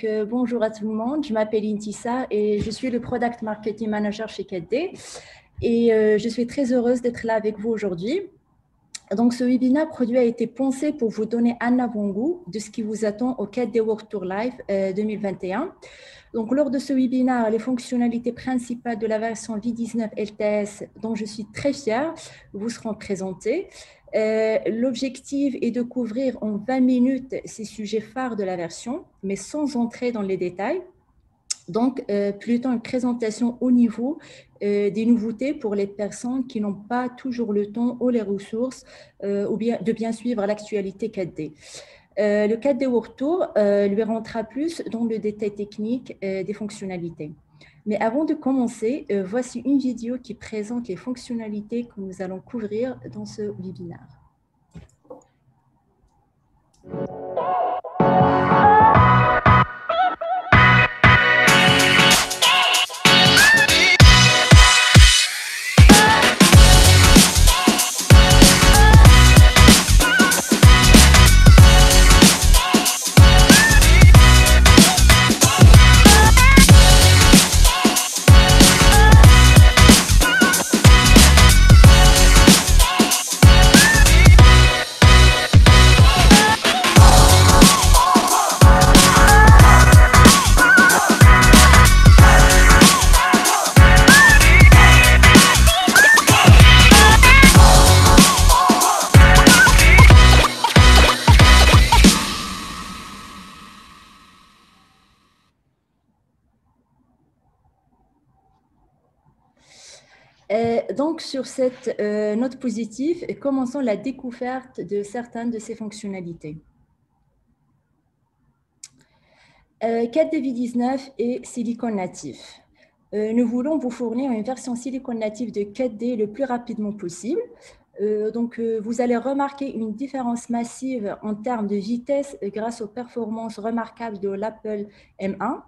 Bonjour à tout le monde, je m'appelle Intissa et je suis le Product Marketing Manager chez 4D. Je suis très heureuse d'être là avec vous aujourd'hui. Donc, ce webinaire produit a été pensé pour vous donner un avant-goût de ce qui vous attend au 4D World Tour Live 2021. Donc, lors de ce webinaire, les fonctionnalités principales de la version V19 LTS, dont je suis très fière, vous seront présentées. L'objectif est de couvrir en 20 minutes ces sujets phares de la version, mais sans entrer dans les détails. Donc, plutôt une présentation au niveau des nouveautés pour les personnes qui n'ont pas toujours le temps ou les ressources ou bien de bien suivre l'actualité 4D. Le 4D World Tour lui rentrera plus dans le détail technique des fonctionnalités. Mais avant de commencer, voici une vidéo qui présente les fonctionnalités que nous allons couvrir dans ce webinaire. Donc, sur cette note positive, commençons la découverte de certaines de ces fonctionnalités. 4D-V19 est Silicon natif. Nous voulons vous fournir une version Silicon native de 4D le plus rapidement possible. Vous allez remarquer une différence massive en termes de vitesse grâce aux performances remarquables de l'Apple M1.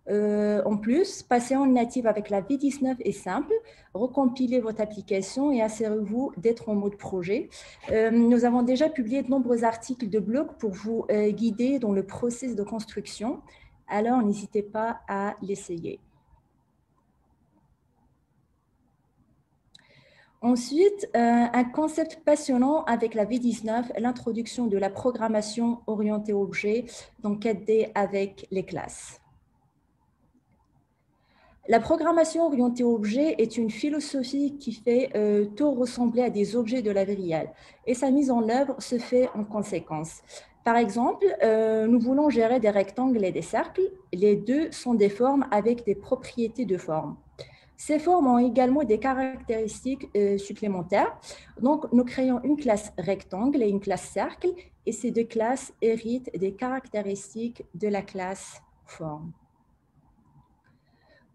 En plus, passer en native avec la V19 est simple. Recompilez votre application et assurez-vous d'être en mode projet. Nous avons déjà publié de nombreux articles de blog pour vous guider dans le processus de construction. Alors, n'hésitez pas à l'essayer. Ensuite, un concept passionnant avec la V19, l'introduction de la programmation orientée objet dans 4D avec les classes. La programmation orientée objet est une philosophie qui fait tout ressembler à des objets de la vie réelle et sa mise en œuvre se fait en conséquence. Par exemple, nous voulons gérer des rectangles et des cercles. Les deux sont des formes avec des propriétés de forme. Ces formes ont également des caractéristiques supplémentaires. Donc, nous créons une classe rectangle et une classe cercle et ces deux classes héritent des caractéristiques de la classe forme.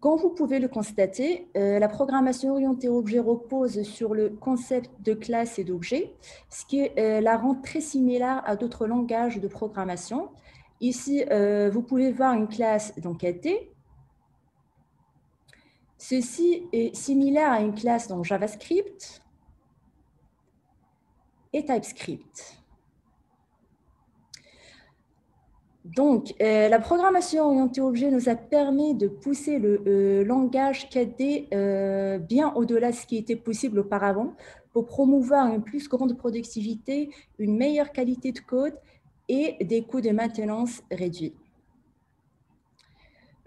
Comme vous pouvez le constater, la programmation orientée objet repose sur le concept de classe et d'objet, ce qui la rend très similaire à d'autres langages de programmation. Ici, vous pouvez voir une classe dans 4D. Ceci est similaire à une classe dans JavaScript et TypeScript. Donc, la programmation orientée objet nous a permis de pousser le langage 4D bien au-delà de ce qui était possible auparavant pour promouvoir une plus grande productivité, une meilleure qualité de code et des coûts de maintenance réduits.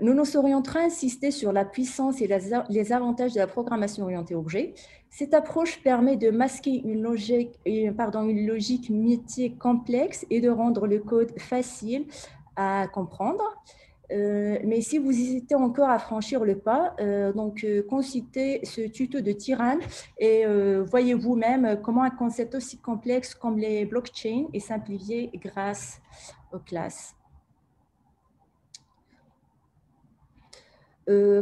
Nous nous serions très insisté sur la puissance et les avantages de la programmation orientée objet. Cette approche permet de masquer une logique métier complexe et de rendre le code facile à comprendre. Mais si vous hésitez encore à franchir le pas, consultez ce tuto de Tiran et voyez vous-même comment un concept aussi complexe comme les blockchains est simplifié grâce aux classes.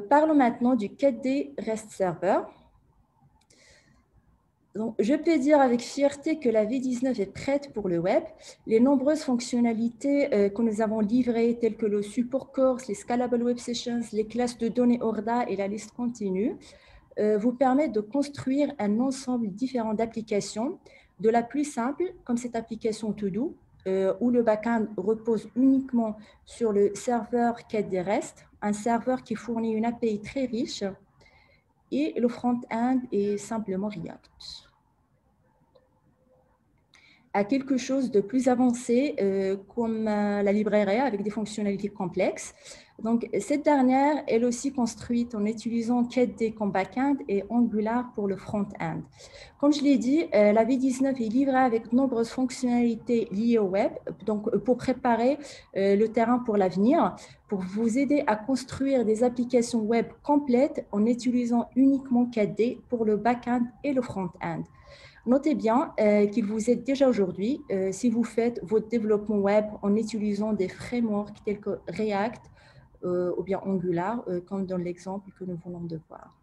Parlons maintenant du 4D REST Server. Donc, je peux dire avec fierté que la V19 est prête pour le web. Les nombreuses fonctionnalités que nous avons livrées, telles que le support course, les scalable web sessions, les classes de données ORDA et la liste continue, vous permettent de construire un ensemble différent d'applications, de la plus simple, comme cette application To Do, où le back-end repose uniquement sur le serveur KD REST, un serveur qui fournit une API très riche, et le front-end est simplement React. À quelque chose de plus avancé comme la librairie avec des fonctionnalités complexes. Donc, cette dernière, elle aussi construite en utilisant KD comme back-end et Angular pour le front-end. Comme je l'ai dit, la V19 est livrée avec de nombreuses fonctionnalités liées au web, donc pour préparer le terrain pour l'avenir, pour vous aider à construire des applications web complètes en utilisant uniquement KD pour le back-end et le front-end. Notez bien qu'il vous aide déjà aujourd'hui si vous faites votre développement web en utilisant des frameworks tels que React ou bien Angular, comme dans l'exemple que nous venons de voir.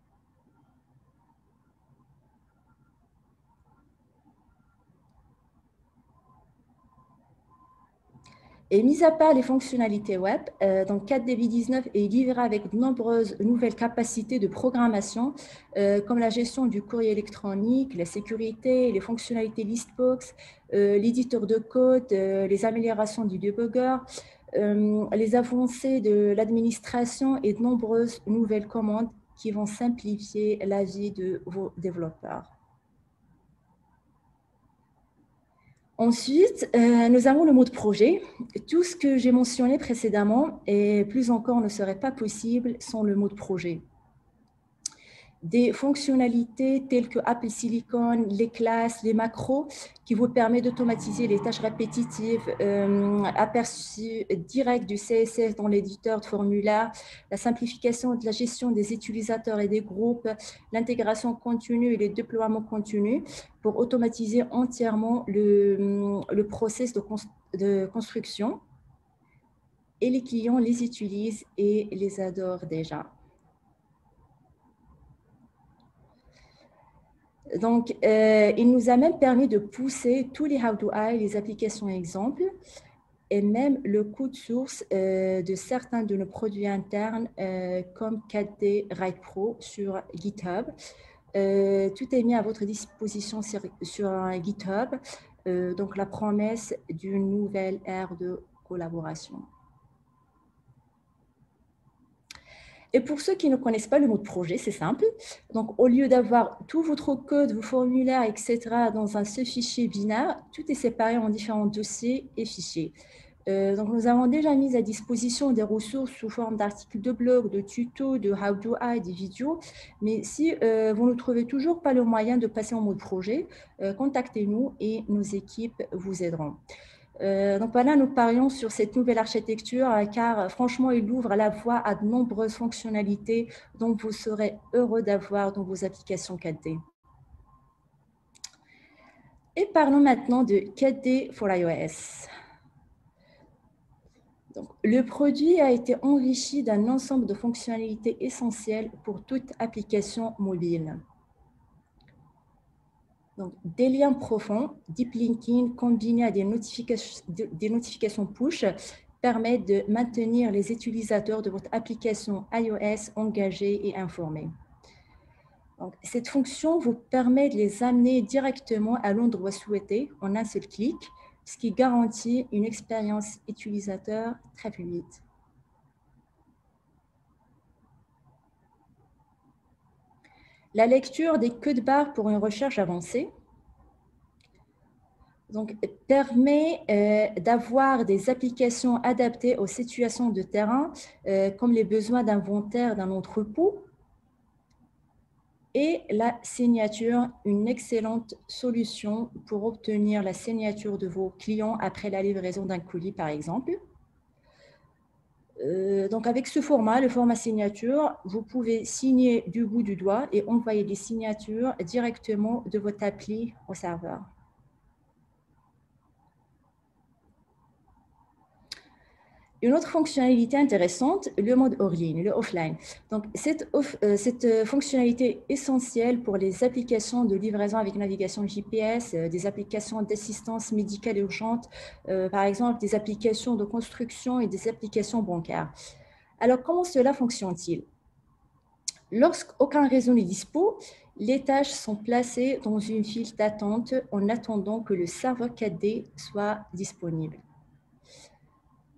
Et mis à part les fonctionnalités web, donc 4DB19 est livré avec de nombreuses nouvelles capacités de programmation, comme la gestion du courrier électronique, la sécurité, les fonctionnalités listbox, l'éditeur de code, les améliorations du debugger, les avancées de l'administration et de nombreuses nouvelles commandes qui vont simplifier la vie de vos développeurs. Ensuite, nous avons le mode projet. Tout ce que j'ai mentionné précédemment et plus encore ne serait pas possible sans le mode projet. Des fonctionnalités telles que Apple Silicon, les classes, les macros, qui vous permettent d'automatiser les tâches répétitives, aperçu direct du CSS dans l'éditeur de formulaire, la simplification de la gestion des utilisateurs et des groupes, l'intégration continue et les déploiements continus pour automatiser entièrement le process de construction. Et les clients les utilisent et les adorent déjà. Donc, il nous a même permis de pousser tous les How-to-I, les applications exemples, et même le code source de certains de nos produits internes, comme 4D Write Pro sur GitHub. Tout est mis à votre disposition sur un GitHub, donc la promesse d'une nouvelle ère de collaboration. Et pour ceux qui ne connaissent pas le mode projet, c'est simple. Donc, au lieu d'avoir tout votre code, vos formulaires, etc., dans un seul fichier binaire, tout est séparé en différents dossiers et fichiers. Donc, nous avons déjà mis à disposition des ressources sous forme d'articles de blog, de tutos, de how to I, des vidéos. Mais si vous ne trouvez toujours pas le moyen de passer en mode projet, contactez-nous et nos équipes vous aideront. Donc voilà, nous parions sur cette nouvelle architecture car franchement, il ouvre la voie à de nombreuses fonctionnalités dont vous serez heureux d'avoir dans vos applications 4D. Et parlons maintenant de 4D for iOS. Donc, le produit a été enrichi d'un ensemble de fonctionnalités essentielles pour toute application mobile. Donc, des liens profonds, deep linking combinés à des notifications push permettent de maintenir les utilisateurs de votre application iOS engagés et informés. Donc, cette fonction vous permet de les amener directement à l'endroit souhaité en un seul clic, ce qui garantit une expérience utilisateur très fluide. La lecture des codes barres pour une recherche avancée. Donc, permet d'avoir des applications adaptées aux situations de terrain, comme les besoins d'inventaire d'un entrepôt. Et la signature, une excellente solution pour obtenir la signature de vos clients après la livraison d'un colis, par exemple. Donc, avec ce format, le format signature, vous pouvez signer du bout du doigt et envoyer des signatures directement de votre appli au serveur. Une autre fonctionnalité intéressante, le mode hors ligne, le offline. Donc, cette fonctionnalité essentielle pour les applications de livraison avec navigation GPS, des applications d'assistance médicale urgente, par exemple des applications de construction et des applications bancaires. Alors, comment cela fonctionne-t-il? Lorsqu'aucun réseau n'est dispo, Les tâches sont placées dans une file d'attente en attendant que le serveur 4D soit disponible.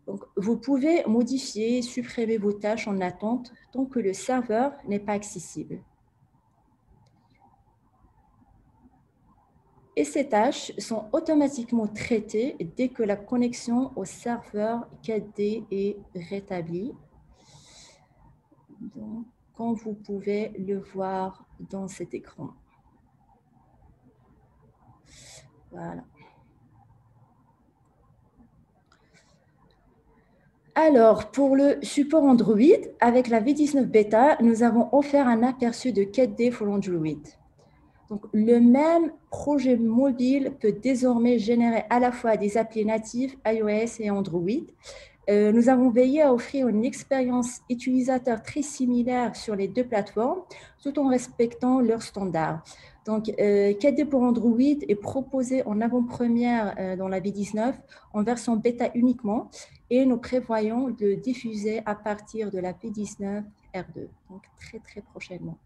Donc, vous pouvez modifier et supprimer vos tâches en attente tant que le serveur n'est pas accessible. Et ces tâches sont automatiquement traitées dès que la connexion au serveur 4D est rétablie. Donc, comme vous pouvez le voir dans cet écran. Voilà. Alors, pour le support Android, avec la V19 Beta, nous avons offert un aperçu de 4D pour Android. Donc, le même projet mobile peut désormais générer à la fois des applis natifs iOS et Android. Nous avons veillé à offrir une expérience utilisateur très similaire sur les deux plateformes, tout en respectant leurs standards. Donc, 4D pour Android est proposé en avant-première dans la V19 en version bêta uniquement, et nous prévoyons de diffuser à partir de la V19 R2, donc très prochainement.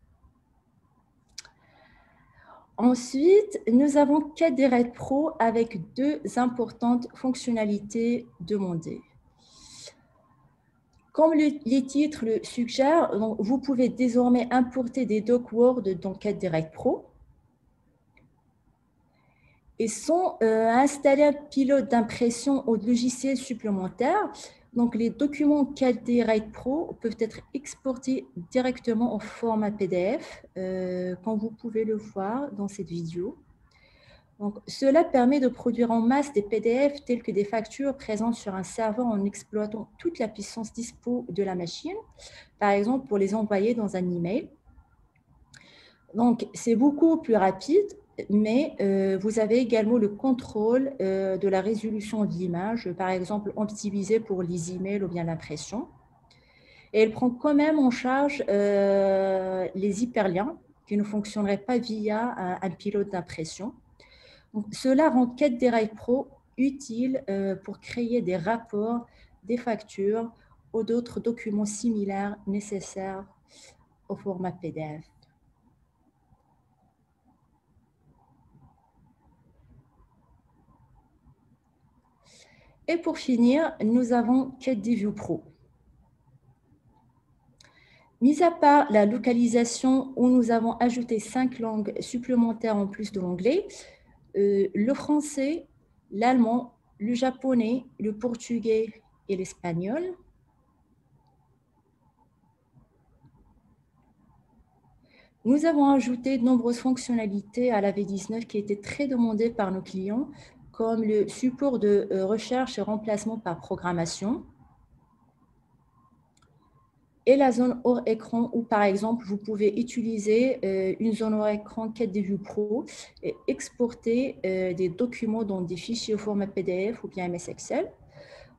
Ensuite, nous avons 4D Ride Pro avec deux importantes fonctionnalités demandées. Comme les titres le suggèrent, donc vous pouvez désormais importer des docs Word dans 4D Ride Pro et sans installer un pilote d'impression ou de logiciel supplémentaire. Donc, les documents 4D Ride Pro peuvent être exportés directement au format PDF, comme vous pouvez le voir dans cette vidéo. Donc, cela permet de produire en masse des PDF tels que des factures présentes sur un serveur en exploitant toute la puissance dispo de la machine, par exemple pour les envoyer dans un email. Donc, c'est beaucoup plus rapide, mais vous avez également le contrôle de la résolution de l'image, par exemple optimisée pour les emails ou bien l'impression. Et elle prend quand même en charge les hyperliens qui ne fonctionneraient pas via un pilote d'impression. Donc, cela rend 4D Ride Pro utile pour créer des rapports, des factures ou d'autres documents similaires nécessaires au format PDF. Et pour finir, nous avons 4D View Pro. Mis à part la localisation où nous avons ajouté 5 langues supplémentaires en plus de l'anglais, le français, l'allemand, le japonais, le portugais et l'espagnol. Nous avons ajouté de nombreuses fonctionnalités à la V19 qui étaient très demandées par nos clients, comme le support de recherche et remplacement par programmation, et la zone hors écran où, par exemple, vous pouvez utiliser une zone hors écran 4D View Pro et exporter des documents dans des fichiers au format PDF ou bien MS Excel.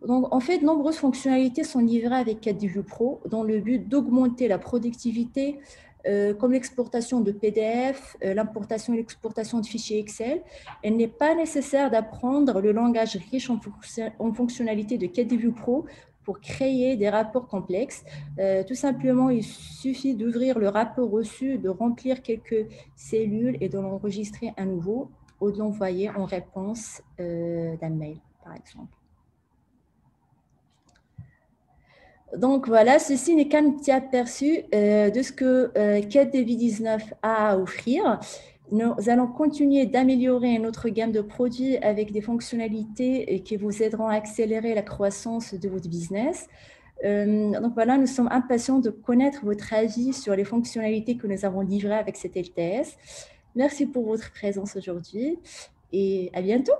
Donc, en fait, de nombreuses fonctionnalités sont livrées avec 4D View Pro dans le but d'augmenter la productivité, comme l'exportation de PDF, l'importation et l'exportation de fichiers Excel. Il n'est pas nécessaire d'apprendre le langage riche en fonctionnalités de 4D View Pro pour créer des rapports complexes. Tout simplement, il suffit d'ouvrir le rapport reçu, de remplir quelques cellules et de l'enregistrer à nouveau ou de l'envoyer en réponse d'un mail, par exemple. Donc voilà, ceci n'est qu'un petit aperçu de ce que 4D V19 a à offrir. Nous allons continuer d'améliorer notre gamme de produits avec des fonctionnalités qui vous aideront à accélérer la croissance de votre business. Donc voilà, nous sommes impatients de connaître votre avis sur les fonctionnalités que nous avons livrées avec cet LTS. Merci pour votre présence aujourd'hui et à bientôt.